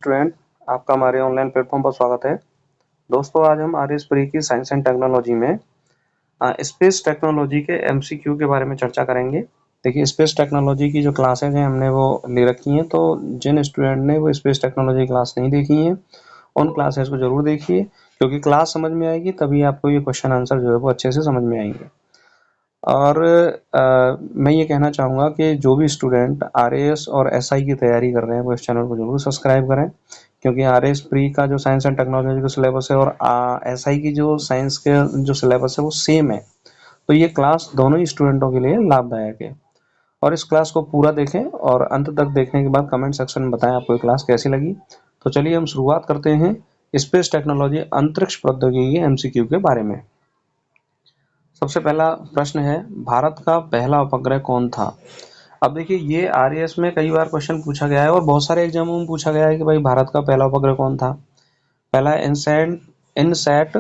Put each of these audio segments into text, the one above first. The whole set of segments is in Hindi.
स्टूडेंट, आपका हमारे ऑनलाइन प्लेटफॉर्म पर स्वागत है। दोस्तों, आज हम आरएस प्री की साइंस एंड टेक्नोलॉजी में स्पेस टेक्नोलॉजी के एमसीक्यू के बारे में चर्चा करेंगे। देखिए, स्पेस टेक्नोलॉजी की जो क्लासेज हैं हमने वो ले रखी हैं, तो जिन स्टूडेंट ने वो स्पेस टेक्नोलॉजी क्लास नहीं देखी हैं उन क्लासेस को जरूर देखिए, क्योंकि क्लास समझ में आएगी तभी आपको ये क्वेश्चन आंसर जो है वो अच्छे से समझ में आएंगे। और मैं ये कहना चाहूँगा कि जो भी स्टूडेंट आरएएस और एसआई की तैयारी कर रहे हैं वो इस चैनल को जरूर सब्सक्राइब करें, क्योंकि आरएएस प्री का जो साइंस एंड टेक्नोलॉजी का सिलेबस है और एसआई की जो साइंस के जो सिलेबस है वो सेम है। तो ये क्लास दोनों ही स्टूडेंटों के लिए लाभदायक है। और इस क्लास को पूरा देखें और अंत तक देखने के बाद कमेंट सेक्शन में बताएं आपको ये क्लास कैसी लगी। तो चलिए हम शुरुआत करते हैं स्पेस टेक्नोलॉजी अंतरिक्ष प्रौद्योगिकी एमसीक्यू के बारे में। सबसे पहला प्रश्न है, भारत का पहला उपग्रह कौन था? अब देखिए, ये आरएएस में कई बार क्वेश्चन पूछा गया है और बहुत सारे एग्जामों में पूछा गया है कि भाई भारत का पहला उपग्रह कौन था। पहला है इनसैट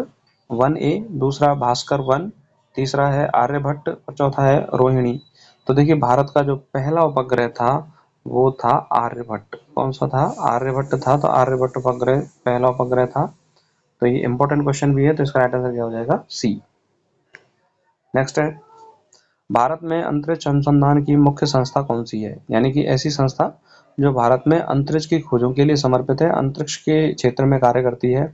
1A, दूसरा भास्कर 1, तीसरा है आर्यभट्ट और चौथा है रोहिणी। तो देखिए, भारत का जो पहला उपग्रह था वो था आर्यभट्ट। कौन सा था? आर्यभट्ट था। तो आर्यभट्ट उपग्रह पहला उपग्रह था। तो ये इंपॉर्टेंट क्वेश्चन भी है, तो इसका राइट आंसर क्या हो जाएगा? सी। नेक्स्ट है, भारत में अंतरिक्ष अनुसंधान की मुख्य संस्था कौन सी है? यानी कि ऐसी संस्था जो भारत में अंतरिक्ष की खोजों के लिए समर्पित है, अंतरिक्ष के क्षेत्र में कार्य करती है।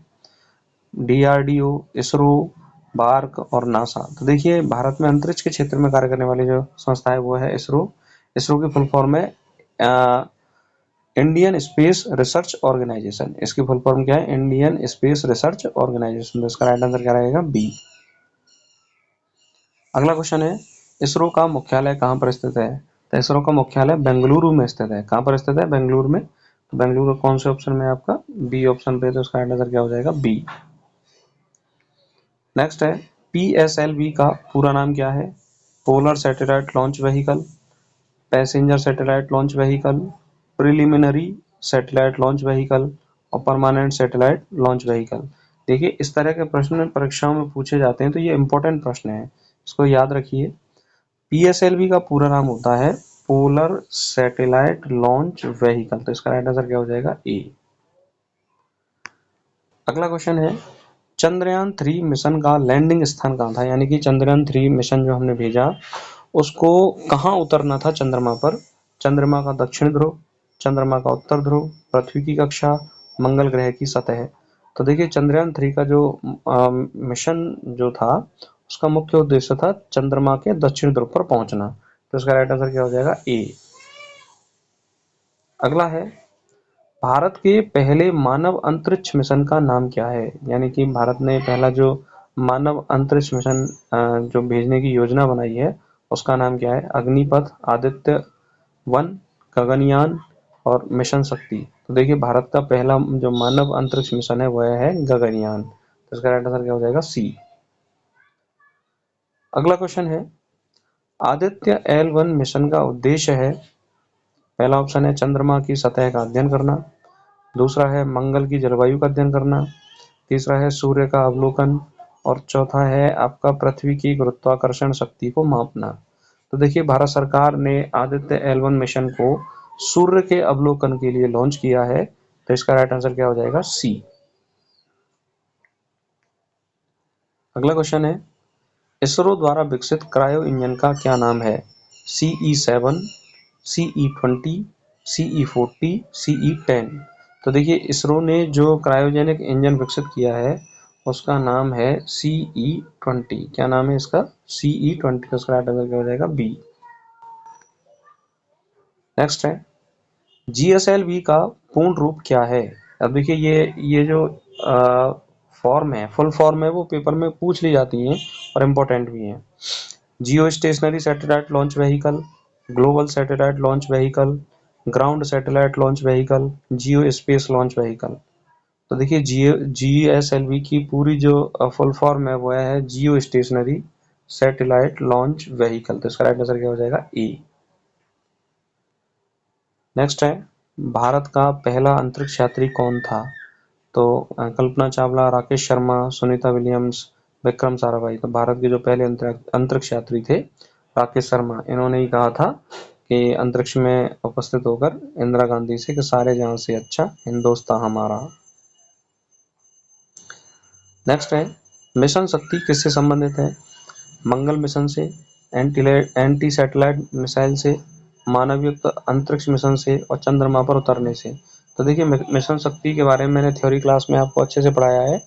डीआरडीओ, इसरो, बार्क और नासा। तो देखिए, भारत में अंतरिक्ष के क्षेत्र में कार्य करने वाली जो संस्था है वो है इसरो। इसरो की फुल फॉर्म है इंडियन स्पेस रिसर्च ऑर्गेनाइजेशन। इसकी फुल फॉर्म क्या है? Indian space research organisation. तो इसका राइट आंसर क्या रहेगा? बी। अगला क्वेश्चन है, इसरो का मुख्यालय कहाँ पर स्थित है? तो इसरो का मुख्यालय बेंगलुरु में स्थित है। कहाँ पर स्थित है? बेंगलुरु में। तो बेंगलुरु कौन से ऑप्शन में आपका? बी ऑप्शन पे। तो इसका आंसर क्या हो जाएगा? बी। नेक्स्ट है, पीएसएलवी का पूरा नाम क्या है? Polar satellite launch vehicle, passenger satellite launch vehicle, preliminary satellite launch vehicle और परमानेंट सैटेलाइट लॉन्च व्हीकल। देखिए, इस तरह के प्रश्न परीक्षाओं में पूछे जाते हैं, तो ये इंपॉर्टेंट प्रश्न है, इसको याद रखिए। पीएसएलवी का पूरा नाम होता है पोलर सैटेलाइट लॉन्च व्हीकल। तो इसका राइट आंसर क्या हो जाएगा? ए। अगला क्वेश्चन है, चंद्रयान 3 मिशन का लैंडिंग स्थान कहाँ था? यानी कि चंद्रयान 3 मिशन जो हमने भेजा उसको कहाँ उतरना था चंद्रमा पर? चंद्रमा का दक्षिण ध्रुव, चंद्रमा का उत्तर ध्रुव, पृथ्वी की कक्षा, मंगल ग्रह की सतह। तो देखिए, चंद्रयान 3 का जो मिशन जो था उसका मुख्य उद्देश्य था चंद्रमा के दक्षिण ध्रुव पर पहुंचना। तो इसका राइट आंसर क्या हो जाएगा? ए। अगला है, भारत के पहले मानव अंतरिक्ष मिशन का नाम क्या है? यानी कि भारत ने पहला जो मानव अंतरिक्ष मिशन जो भेजने की योजना बनाई है उसका नाम क्या है? अग्निपथ, आदित्य 1, गगनयान और मिशन शक्ति। तो देखिए, भारत का पहला जो मानव अंतरिक्ष मिशन है वह है गगनयान। तो इसका राइट आंसर क्या हो जाएगा? सी। अगला क्वेश्चन है, आदित्य L1 मिशन का उद्देश्य है, पहला ऑप्शन है चंद्रमा की सतह का अध्ययन करना, दूसरा है मंगल की जलवायु का अध्ययन करना, तीसरा है सूर्य का अवलोकन और चौथा है आपका पृथ्वी की गुरुत्वाकर्षण शक्ति को मापना। तो देखिए, भारत सरकार ने आदित्य L1 मिशन को सूर्य के अवलोकन के लिए लॉन्च किया है। तो इसका राइट आंसर क्या हो जाएगा? सी। अगला क्वेश्चन है, इसरो द्वारा विकसित क्रायो इंजन का क्या नाम है? CE7, CE20, CE40, CE10। तो देखिए, इसरो ने जो क्रायोजेनिक इंजन विकसित किया है उसका नाम है CE20। क्या नाम है इसका? CE20। तो इसका राइट आंसर क्या हो जाएगा? बी। नेक्स्ट है, GSLV का पूर्ण रूप क्या है? अब देखिए, ये जो फॉर्म है, फुल फॉर्म है, वो पेपर में पूछ ली जाती हैं और इम्पोर्टेंट भी हैं। Geostationary satellite launch vehicle, global satellite launch vehicle, ground satellite launch vehicle, geo space launch vehicle. तो देखिए, GSLV की पूरी जो फुल फॉर्म है वो है जियो स्टेशनरी सैटेलाइट लॉन्च व्हीकल। तो इसका राइट आंसर क्या हो जाएगा? ए। नेक्स्ट है, भारत का पहला अंतरिक्ष यात्री कौन था? तो कल्पना चावला, राकेश शर्मा, सुनीता विलियम्स, विक्रम साराभाई। तो भारत के जो पहले अंतरिक्ष यात्री थे राकेश शर्मा, इन्होंने ही कहा था कि अंतरिक्ष में उपस्थित होकर इंदिरा गांधी से कि सारे जहां से अच्छा हिंदुस्तान हमारा। नेक्स्ट है मिशन शक्ति किससे संबंधित है? मंगल मिशन से, एंटी सैटेलाइट मिसाइल से, मानवयुक्त अंतरिक्ष मिशन से और चंद्रमा पर उतरने से। तो देखिए मिशन शक्ति के बारे में मैंने थ्योरी क्लास में आपको अच्छे से पढ़ाया है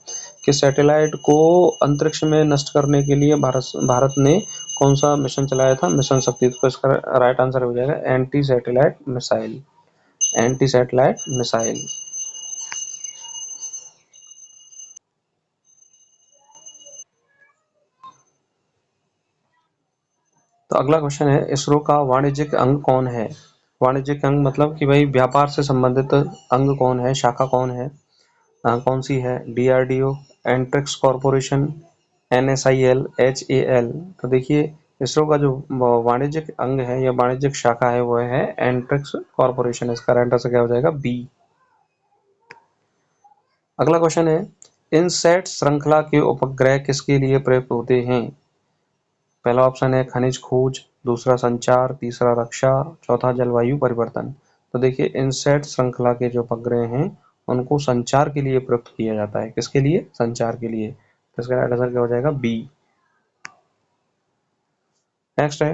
कि सैटेलाइट को अंतरिक्ष में नष्ट करने के लिए भारत ने कौन सा मिशन चलाया था? मिशन शक्ति। तो इसका राइट आंसर हो जाएगा anti satellite missile. Anti satellite missile. तो अगला क्वेश्चन है इसरो का वाणिज्यिक अंग कौन है? वाणिज्यिक अंग मतलब कि भाई व्यापार से संबंधित अंग कौन है, शाखा कौन है, कौन सी है? DRDO, Antrix corporation, NSIL, HAL. तो देखिए इसरो का जो वाणिज्यिक अंग है या वाणिज्यिक शाखा है वो है एंट्रिक्स कॉरपोरेशन। इसका राइट आंसर क्या हो जाएगा? बी। अगला क्वेश्चन है इनसैट श्रृंखला के उपग्रह किसके लिए प्रयुक्त होते हैं? पहला ऑप्शन है खनिज खोज, दूसरा संचार, तीसरा रक्षा, चौथा जलवायु परिवर्तन। तो देखिए इनसैट श्रृंखला के जो उपग्रह हैं उनको संचार के लिए प्रयुक्त किया जाता है। किसके लिए? संचार के लिए। तो इसका राइट आंसर क्या हो जाएगा? बी। नेक्स्ट है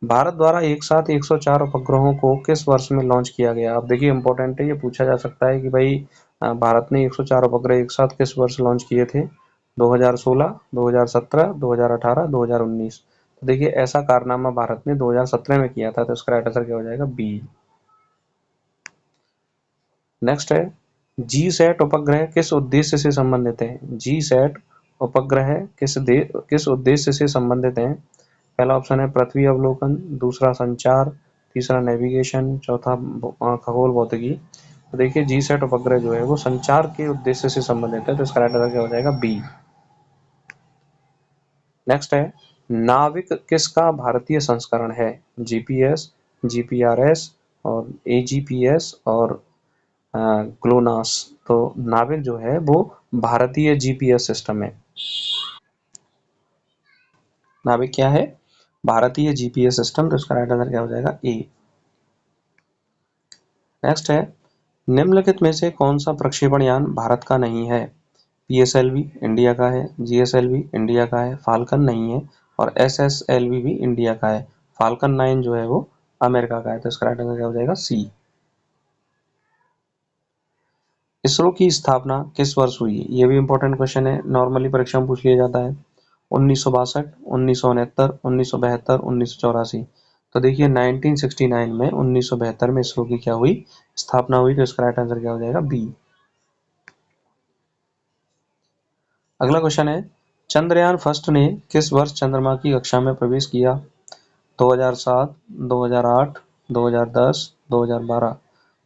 भारत द्वारा एक साथ 104 उपग्रहों को किस वर्ष में लॉन्च किया गया? अब देखिए इंपॉर्टेंट है, ये पूछा जा सकता है कि भाई भारत ने 104 उपग्रह एक साथ किस वर्ष लॉन्च किए थे? 2016, 2017, 2018, 2019। तो देखिए ऐसा कारनामा भारत ने 2017 में किया था। तो इसका राइट आंसर क्या हो जाएगा? बी। नेक्स्ट है जी सैट उपग्रह किस उद्देश्य से संबंधित है? जी सैट उपग्रह किस उद्देश्य से संबंधित है? पहला ऑप्शन है पृथ्वी अवलोकन, दूसरा संचार, तीसरा नेविगेशन, चौथा खगोल भौतिकी। तो देखिए जी सैट उपग्रह जो है वो संचार के उद्देश्य से संबंधित है। तो इसका राइट आंसर क्या हो जाएगा? बी। नेक्स्ट है नाविक किसका भारतीय संस्करण है? जीपीएस, जीपीआरएस और एजीपीएस और ग्लोनास। तो नाविक जो है वो भारतीय जीपीएस सिस्टम है। नाविक क्या है? भारतीय जीपीएस सिस्टम। तो इसका राइट आंसर क्या हो जाएगा? ए। नेक्स्ट है निम्नलिखित में से कौन सा प्रक्षेपण यान भारत का नहीं है? पीएसएलवी इंडिया का है, जीएसएलवी इंडिया का है, फाल्कन नहीं है और एसएसएलवी भी इंडिया का है। फाल्कन 9 जो है वो अमेरिका का है। तो इसका राइट आंसर क्या हो जाएगा? सी। इसरो की स्थापना किस वर्ष हुई? ये भी इंपॉर्टेंट क्वेश्चन है, नॉर्मली परीक्षा में पूछ लिया जाता है। 1962, 1969, 1972, 1984। तो देखिए 1969 में 1972 में इसरो की क्या हुई? स्थापना हुई। तो इसका राइट आंसर क्या हो जाएगा? बी। अगला क्वेश्चन है चंद्रयान फर्स्ट ने किस वर्ष चंद्रमा की कक्षा में प्रवेश किया? 2007, 2008, 2010, 2012।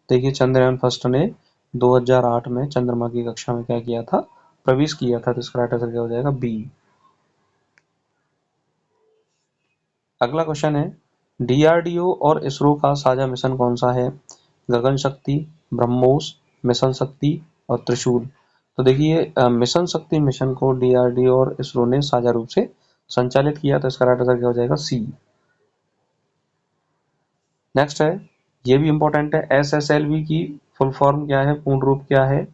देखिए चंद्रयान फर्स्ट ने 2008 में चंद्रमा की कक्षा में क्या किया था? प्रवेश किया था। तो इसका राइट आंसर क्या हो जाएगा? बी। अगला क्वेश्चन है डीआरडीओ और इसरो का साझा मिशन कौन सा है? गगन शक्ति, ब्रह्मोस, मिशन शक्ति और त्रिशूल। तो देखिए मिशन शक्ति मिशन को डीआरडीओ और इसरो ने साझा रूप से संचालित किया। तो इसका राइट आंसर क्या हो जाएगा? सी। नेक्स्ट है ये भी इंपॉर्टेंट है एसएसएलवी की फुल फॉर्म क्या है, पूर्ण रूप क्या है?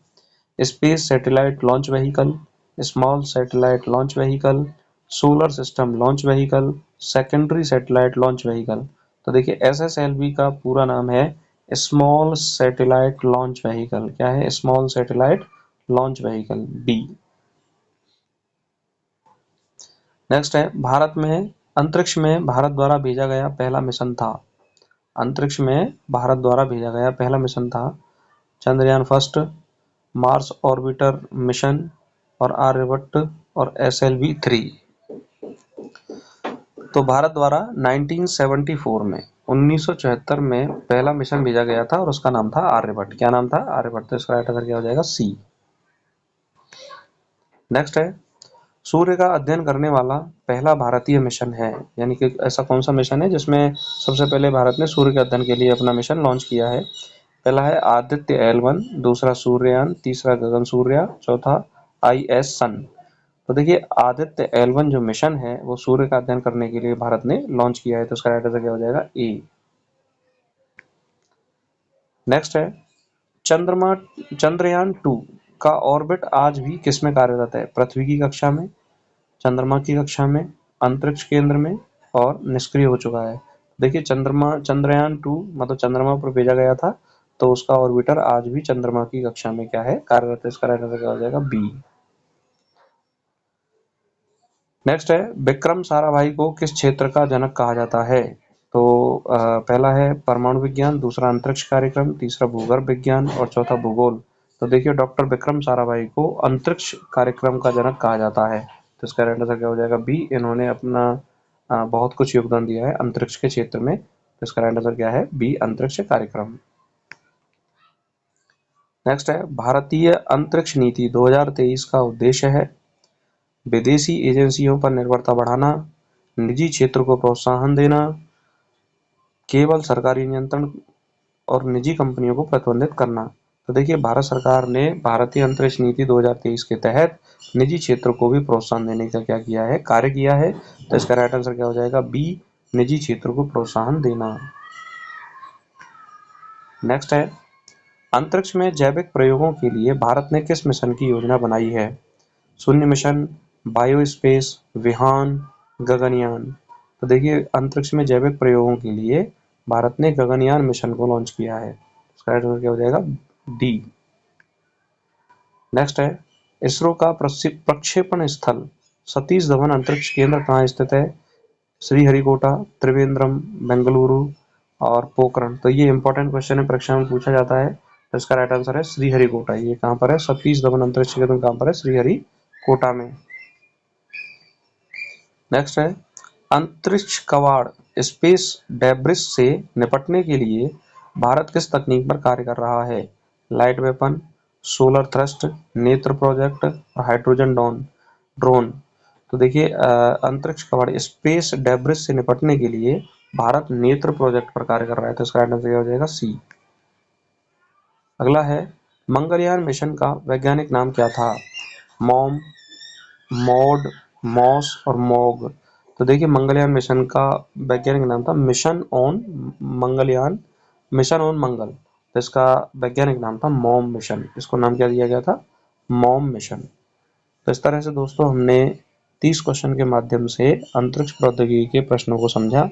Space satellite launch vehicle, small satellite launch vehicle, solar system launch vehicle, secondary satellite launch vehicle. तो देखिए एसएसएलवी का पूरा नाम है स्मॉल सैटेलाइट लॉन्च व्हीकल। क्या है? Small satellite launch vehicle. B. Next है भारत में अंतरिक्ष में भारत द्वारा भेजा गया पहला मिशन था। अंतरिक्ष में भारत द्वारा भेजा गया पहला मिशन था Chandrayaan first, Mars orbiter mission और आर्यभट्ट और एसएलवी 3। तो भारत द्वारा 1974 में 1974 में पहला मिशन भेजा गया था और उसका नाम था आर्यभट्ट। क्या नाम था? आर्यभट्ट। तो इसका राइट आंसर क्या हो जाएगा? सी। नेक्स्ट है सूर्य का अध्ययन करने वाला पहला भारतीय मिशन है, यानी कि ऐसा कौन सा मिशन है जिसमें सबसे पहले भारत ने सूर्य के अध्ययन के लिए अपना मिशन लॉन्च किया है? पहला है आदित्य L1, दूसरा सूर्ययान, तीसरा गगन सूर्या, चौथा IS सन। तो देखिए आदित्य L1 जो मिशन है वो सूर्य का अध्ययन करने के लिए भारत ने लॉन्च किया है। तो उसका राइट आंसर क्या हो जाएगा? ए। नेक्स्ट है चंद्रयान 2 का ऑर्बिट आज भी किसमें कार्यरत है? पृथ्वी की कक्षा में, चंद्रमा की कक्षा में, अंतरिक्ष केंद्र में और निष्क्रिय हो चुका है। देखिए चंद्रयान 2 मतलब चंद्रमा पर भेजा गया था, तो उसका ऑर्बिटर आज भी चंद्रमा की कक्षा में क्या है? कार्यरत है। इसका राइट आंसर क्या हो जाएगा? बी। नेक्स्ट है विक्रम साराभाई को किस क्षेत्र का जनक कहा जाता है? तो पहला है परमाणु विज्ञान, दूसरा अंतरिक्ष कार्यक्रम, तीसरा भूगर्भ विज्ञान और चौथा भूगोल। तो देखिए डॉक्टर विक्रम साराभाई को अंतरिक्ष कार्यक्रम का जनक कहा जाता है। तो इसका राइट आंसर क्या हो जाएगा? बी। इन्होंने अपना बहुत कुछ योगदान दिया है अंतरिक्ष के क्षेत्र में। तो इसका राइट आंसर क्या है? बी, अंतरिक्ष कार्यक्रम। नेक्स्ट है भारतीय अंतरिक्ष नीति 2023 का उद्देश्य है विदेशी एजेंसियों पर निर्भरता बढ़ाना, निजी क्षेत्र को प्रोत्साहन देना, केवल सरकारी नियंत्रण और निजी कंपनियों को प्रतिबंधित करना। तो देखिए भारत सरकार ने भारतीय अंतरिक्ष नीति 2023 के तहत निजी क्षेत्र को भी प्रोत्साहन देने का क्या किया है? कार्य किया है। तो इसका राइट आंसर क्या हो जाएगा? बी, निजी क्षेत्र को प्रोत्साहन देना। नेक्स्ट है अंतरिक्ष में जैविक प्रयोगों के लिए भारत ने किस मिशन की योजना बनाई है? शून्य मिशन, बायोस्पेस, विहान, गगनयान। तो देखिए अंतरिक्ष में जैविक प्रयोगों के लिए भारत ने गगनयान मिशन को लॉन्च किया है। इसका राइट आंसर क्या हो जाएगा? डी। नेक्स्ट है इसरो का प्रक्षेपण स्थल सतीश धवन अंतरिक्ष केंद्र कहाँ स्थित है? श्रीहरिकोटा, त्रिवेंद्रम, बेंगलुरु और पोखरण। तो ये इंपॉर्टेंट क्वेश्चन है, परीक्षा में पूछा जाता है। तो इसका राइट आंसर है श्रीहरिकोटा। ये कहाँ पर है? सतीश धवन अंतरिक्ष केंद्र कहाँ पर है? श्रीहरिकोटा में। नेक्स्ट है अंतरिक्ष कवाड़ स्पेस डेब्रिस से निपटने के लिए भारत किस तकनीक पर कार्य कर रहा है? लाइट वेपन, सोलर थ्रस्ट, नेत्र प्रोजेक्ट और हाइड्रोजन ड्रोन। तो देखिए अंतरिक्ष कवाड़ स्पेस डेब्रिस से निपटने के लिए भारत नेत्र प्रोजेक्ट पर कार्य कर रहा है। तो इसका आंसर हो जाएगा सी। अगला है मंगलयान मिशन का वैज्ञानिक नाम क्या था? मॉम, मॉड, मॉस और मॉग। तो देखिए मंगलयान मिशन का वैज्ञानिक नाम था मिशन ऑन मंगल। तो इसका वैज्ञानिक नाम था मॉम मिशन। इसको नाम क्या दिया गया था? Mom mission. तो इस तरह से दोस्तों हमने 30 क्वेश्चन के माध्यम से अंतरिक्ष प्रौद्योगिकी के प्रश्नों को समझा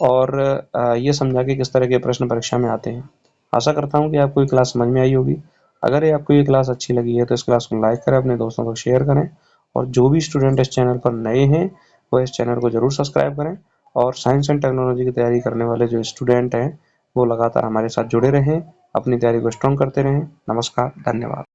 और ये समझा कि किस तरह के प्रश्न परीक्षा में आते हैं। आशा करता हूँ कि आपको ये क्लास समझ में आई होगी। अगर आपको ये क्लास अच्छी लगी है तो इस क्लास को लाइक करें, अपने दोस्तों को शेयर करें और जो भी स्टूडेंट इस चैनल पर नए हैं वो इस चैनल को जरूर सब्सक्राइब करें और साइंस एंड टेक्नोलॉजी की तैयारी करने वाले जो स्टूडेंट हैं वो लगातार हमारे साथ जुड़े रहें, अपनी तैयारी को स्ट्रॉन्ग करते रहें। नमस्कार, धन्यवाद।